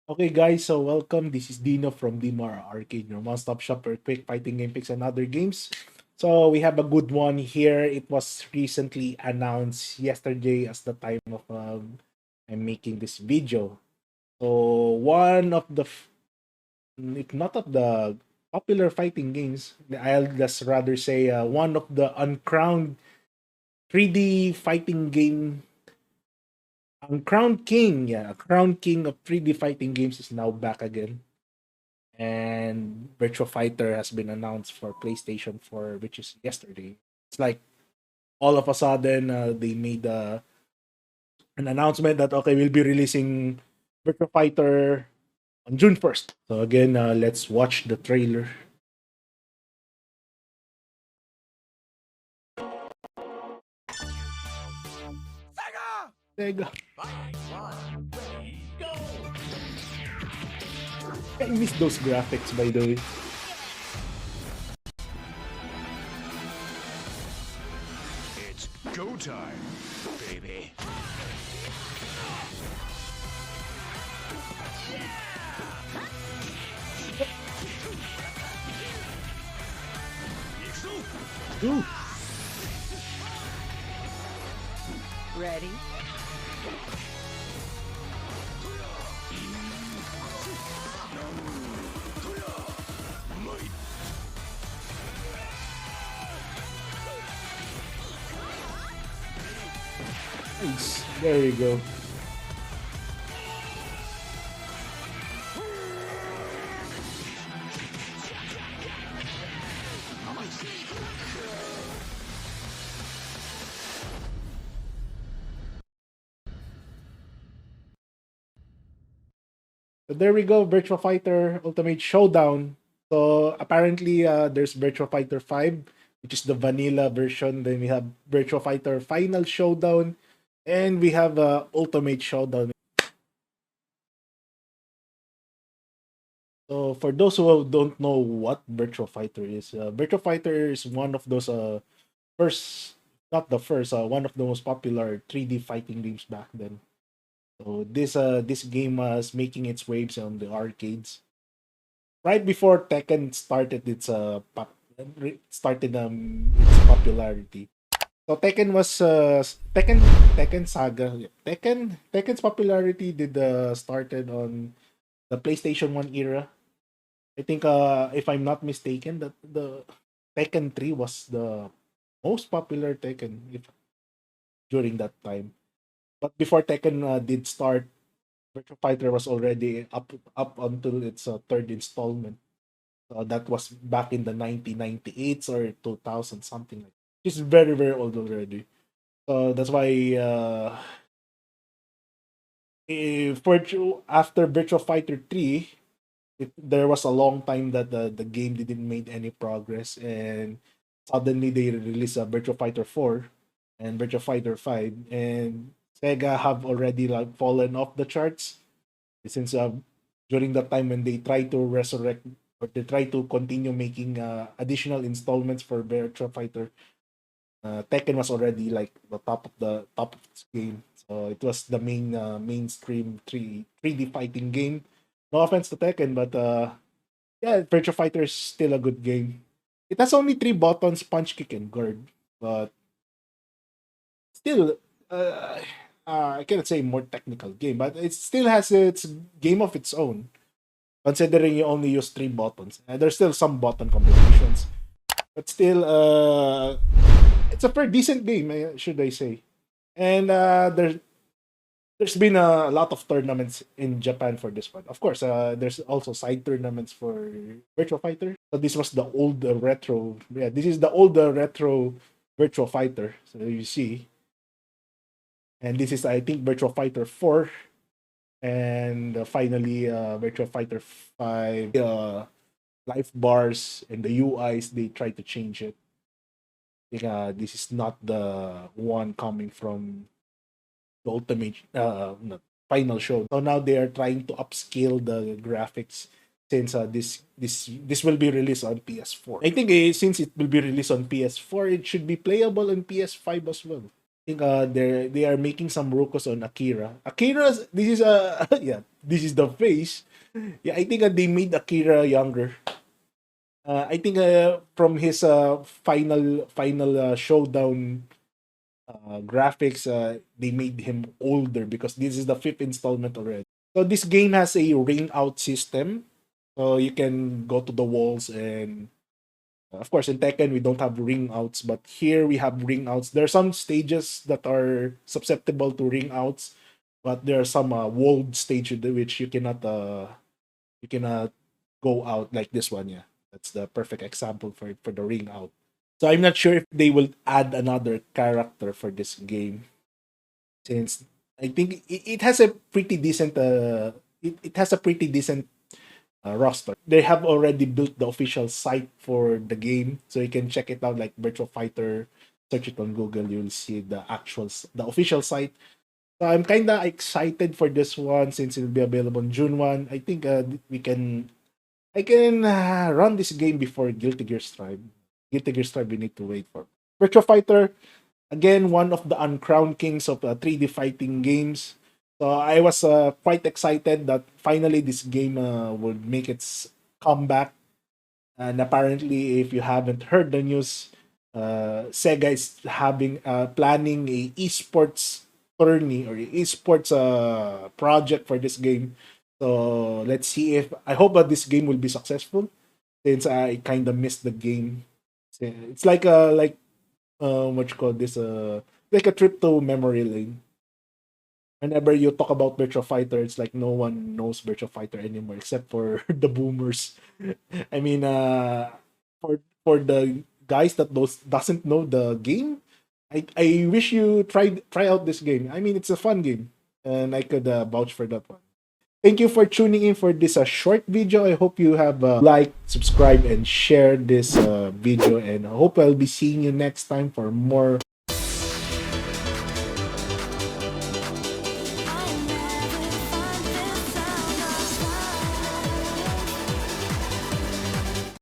Okay, guys, so welcome. This is Dino from Dimar Arcade, your one-stop shop for quick fighting game picks and other games. So we have a good one here. It was recently announced yesterday as the time of I'm making this video. So one of the, if not of the popular fighting games, I'll just rather say one of the uncrowned 3D fighting game. Crown King, yeah, Crown King of 3D fighting games is now back again. And Virtua Fighter has been announced for PlayStation 4, which is yesterday. It's like all of a sudden they made an announcement that okay, we'll be releasing Virtua Fighter on June 1st. So again, let's watch the trailer. Sega. I miss those graphics, by the way. It's go time, baby. Ooh. Ready? Nice. There you go. So there we go, Virtua Fighter Ultimate Showdown. So apparently, there's Virtua Fighter 5, which is the vanilla version. Then we have Virtua Fighter Final Showdown, and we have Ultimate Showdown. So for those who don't know what Virtua Fighter is, Virtua Fighter is one of those first, not the first, one of the most popular 3D fighting games back then. So this game was making its waves on the arcades right before Tekken started its popularity. So Tekken was Tekken Saga. Yeah, Tekken's popularity did started on the PlayStation 1 era. I think if I'm not mistaken that the Tekken 3 was the most popular Tekken during that time. But before Tekken did start, Virtua Fighter was already up until its third installment. That was back in the 1998s or 2000 something like. It's very very old already. So that's why after Virtua Fighter 3, there was a long time that the game didn't make any progress, and suddenly they released a Virtua Fighter 4 and Virtua Fighter 5, and Sega have already like fallen off the charts since during that time when they try to resurrect or they try to continue making additional installments for Virtua Fighter. Tekken was already like the top of its game, so it was the mainstream 3D fighting game. No offense to Tekken, but yeah, Virtua Fighter is still a good game. It has only three buttons: punch, kick, and guard. But still, uh, I cannot say more technical game, but it still has its game of its own. Considering you only use three buttons, there's still some button combinations, but still, it's a pretty decent game, should I say? And there's been a lot of tournaments in Japan for this one. Of course, there's also side tournaments for Virtua Fighter. So this was the old retro. Yeah, this is the old retro Virtua Fighter. So you see, and this is I think Virtua Fighter 4, and finally Virtua Fighter 5. Life bars and the UIs they try to change it. This is not the one coming from the ultimate no, final show. So now they are trying to upscale the graphics since this will be released on PS4. I think since it will be released on PS4, it should be playable on PS5 as well. think they are making some rokos on Akira. Akira's this is yeah, this is the face. Yeah, I think they made Akira younger. I think from his final showdown graphics, they made him older because this is the fifth installment already. So this game has a ring out system, so you can go to the walls and of course in Tekken we don't have ring outs, but here we have ring outs. There are some stages that are susceptible to ring outs, but there are some walled stages which you cannot go out like this one. Yeah, that's the perfect example for the ring out. So I'm not sure if they will add another character for this game, since I think it has a pretty decent it has a pretty decent roster. They have already built the official site for the game, so you can check it out like Virtua Fighter. Search it on Google, you'll see the official site. So I'm kind of excited for this one since it'll be available on June 1. I think I can run this game before Guilty Gear Strive. Guilty Gear Strive we need to wait for. Virtua Fighter, again, one of the uncrowned kings of 3D fighting games. So I was quite excited that finally this game would make its comeback. And apparently, if you haven't heard the news, Sega is having planning a esports tourney or esports project for this game. So let's see if I hope that this game will be successful since I kind of missed the game. It's like what you call this like a trip to memory lane. Whenever you talk about Virtua Fighter, it's like no one knows Virtua Fighter anymore except for the boomers. I mean, for the guys that doesn't know the game, I wish you try out this game. I mean, it's a fun game, and I could vouch for that one. Thank you for tuning in for this short video. I hope you have liked, subscribed, and shared this video. And I hope I'll be seeing you next time for more